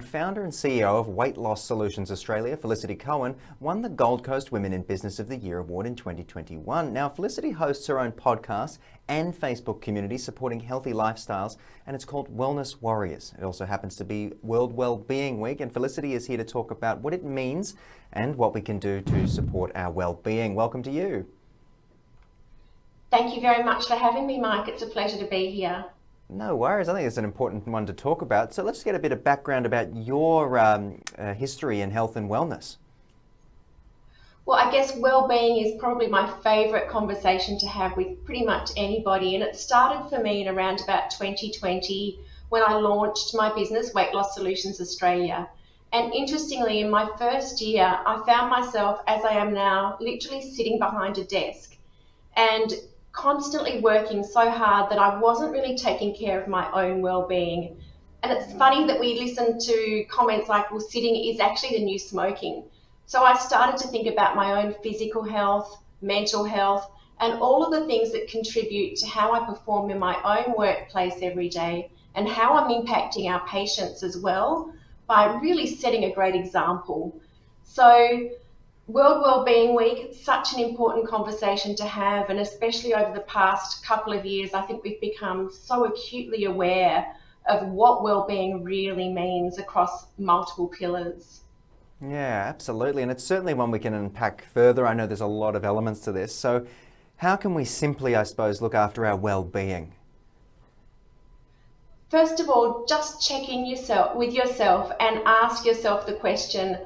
Founder and CEO of Weight Loss Solutions Australia, Felicity Cohen, won the Gold Coast Women in Business of the Year award in 2021. Now, Felicity hosts her own podcast and Facebook community supporting healthy lifestyles, and it's called Wellness Warriors. It also happens to be World Wellbeing Week, and Felicity is here to talk about what it means and what we can do to support our well-being. Welcome to you. Thank you very much for having me, Mike. It's a pleasure to be here. No worries. I think it's an important one to talk about. So let's get a bit of background about your history in health and wellness. Well, I guess well-being is probably my favourite conversation to have with pretty much anybody. And it started for me in around about 2020 when I launched my business, Weight Loss Solutions Australia. And interestingly, in my first year, I found myself, as I am now, literally sitting behind a desk and constantly working so hard that I wasn't really taking care of my own well-being. And it's funny that we listen to comments like, well, sitting is actually the new smoking. So I started to think about my own physical health, mental health, and all of the things that contribute to how I perform in my own workplace every day and how I'm impacting our patients as well by really setting a great example. So World Wellbeing Week, such an important conversation to have, and especially over the past couple of years, I think we've become so acutely aware of what wellbeing really means across multiple pillars. Yeah, absolutely. And it's certainly one we can unpack further. I know there's a lot of elements to this. So how can we simply, I suppose, look after our well-being? First of all, just check in with yourself and ask yourself the question,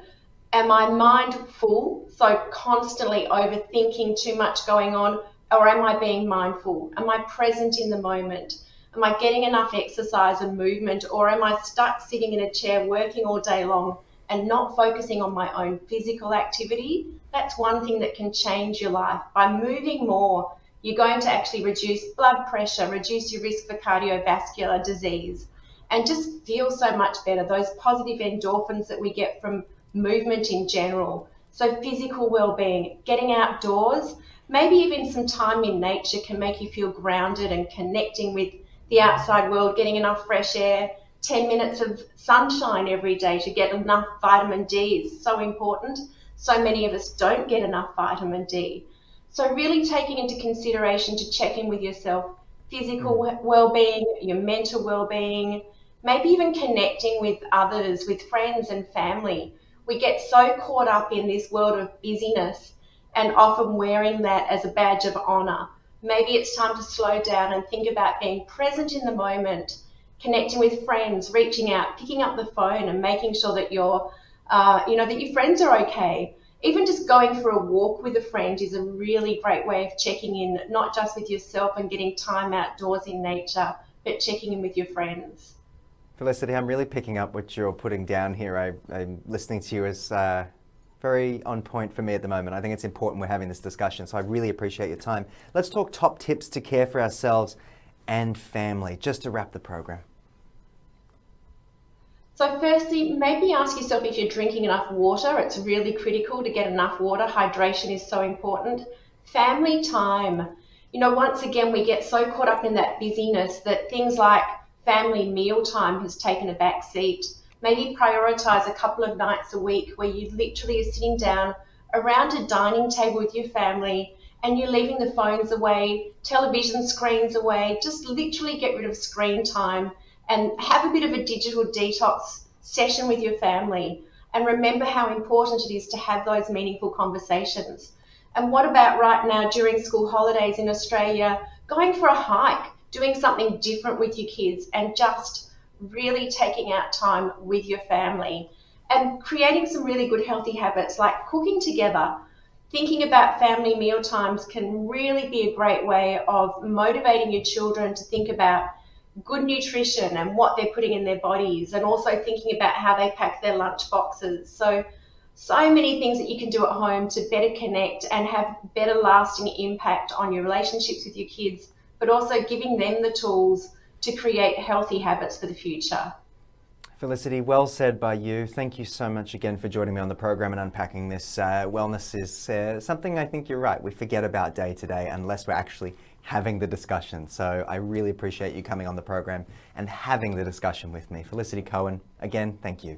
am I mindful, so constantly overthinking, too much going on, or am I being mindful? Am I present in the moment? Am I getting enough exercise and movement, or am I stuck sitting in a chair working all day long and not focusing on my own physical activity? That's one thing that can change your life. By moving more, you're going to actually reduce blood pressure, reduce your risk for cardiovascular disease, and just feel so much better. Those positive endorphins that we get from movement in general. So physical well-being, getting outdoors, maybe even some time in nature can make you feel grounded and connecting with the outside world, getting enough fresh air, 10 minutes of sunshine every day to get enough vitamin D is so important. So many of us don't get enough vitamin D. So really taking into consideration to check in with yourself, physical well-being, your mental well-being, maybe even connecting with others, with friends and family. We get so caught up in this world of busyness and often wearing that as a badge of honour. Maybe it's time to slow down and think about being present in the moment, connecting with friends, reaching out, picking up the phone and making sure that that your friends are okay. Even just going for a walk with a friend is a really great way of checking in, not just with yourself and getting time outdoors in nature, but checking in with your friends. Felicity, I'm really picking up what you're putting down here. I'm listening to you as very on point for me at the moment. I think it's important we're having this discussion, so I really appreciate your time. Let's talk top tips to care for ourselves and family, just to wrap the program. So firstly, maybe ask yourself if you're drinking enough water. It's really critical to get enough water. Hydration is so important. Family time. Once again, we get so caught up in that busyness that things like family meal time has taken a back seat. Maybe prioritize a couple of nights a week where you literally are sitting down around a dining table with your family and you're leaving the phones away, television screens away. Just literally get rid of screen time and have a bit of a digital detox session with your family. And remember how important it is to have those meaningful conversations. And what about right now during school holidays in Australia, going for a hike, doing something different with your kids and just really taking out time with your family and creating some really good healthy habits like cooking together. Thinking about family meal times can really be a great way of motivating your children to think about good nutrition and what they're putting in their bodies, and also thinking about how they pack their lunch boxes. So many things that you can do at home to better connect and have better lasting impact on your relationships with your kids, but also giving them the tools to create healthy habits for the future. Felicity, well said by you. Thank you so much again for joining me on the program and unpacking this. Wellness is something I think you're right, we forget about day to day unless we're actually having the discussion. So I really appreciate you coming on the program and having the discussion with me. Felicity Cohen, again, thank you.